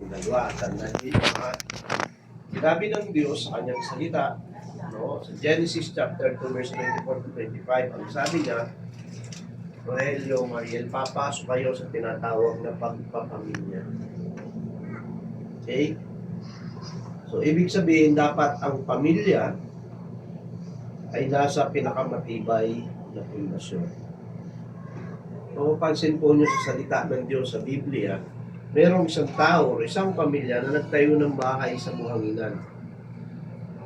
dalawa. Tandaan niyo yung mga sinabi ng Diyos sa kanyang salita, no? Sa Genesis chapter 2 verse 24 to 25, ang sabi niya, Rogelio, Mariel, papasok kayo sa tinatawag na pagpapamilya. Okay? So, ibig sabihin, dapat ang pamilya ay nasa pinakamatibay na pundasyon. Kung mapansin po niyo sa salita ng Diyos sa Biblia, merong isang tao o isang pamilya na nagtayo ng bahay sa buhanginan.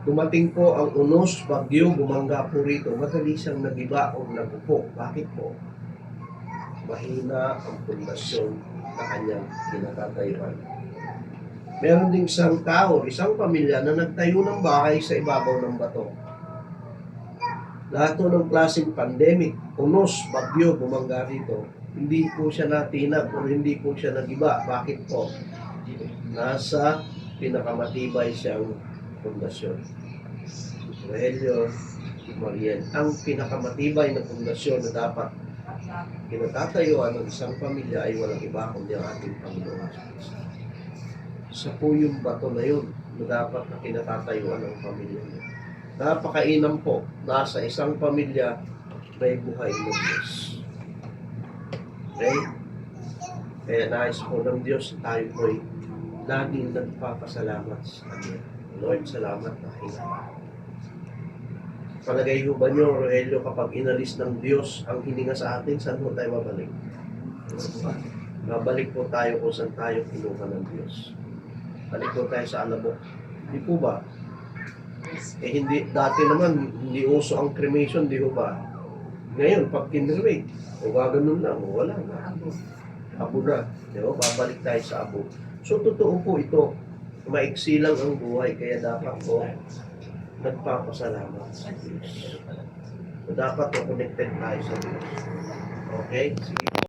Dumating po ang unos, bagyo, bumangga po rito, madali siyang nagiba o nagupo. Bakit po? Mahina ang pundasyon na kanyang kinatatayuan. Meron ding isang tao, isang pamilya na nagtayo ng bahay sa ibabaw ng bato. Lahat ng klaseng pandemic, unos, bagyo, bumangga rito, hindi po siya natinag o hindi po siya nagiba. Bakit po? Nasa pinakamatibay siyang pundasyon. Rogelio, Mariel, ang pinakamatibay na pundasyon na dapat kinatatayuan ng isang pamilya ay walang iba kundi ang ating Panginoon. Sa po yung bato na yun na dapat na kinatatayuan ng pamilya niya. Napakainam po, nasa isang pamilya may buhay ng Diyos. Okay? Kaya nais po ng Diyos, tayo po'y laging nagpapasalamat sa Kanya. Lord, salamat na hinapaan. Palagay ho ba nyo, Rogelio, kapag inalis ng Diyos ang hininga sa atin, saan po tayo babalik? Babalik po tayo kung saan tayo kinuha ng Diyos. Balik po tayo sa alabok. Hindi po ba? Hindi, dati naman, hindi uso ang cremation, di ba? Ngayon, pag kinremate, o gaganon lang, o wala na. Abo na. Di ba? Babalik tayo sa abo. So, totoo po ito. Maiksi lang ang buhay, kaya dapat po nagpapasalamat sa Diyos. So, dapat po connected tayo sa Diyos. Okay? Sige.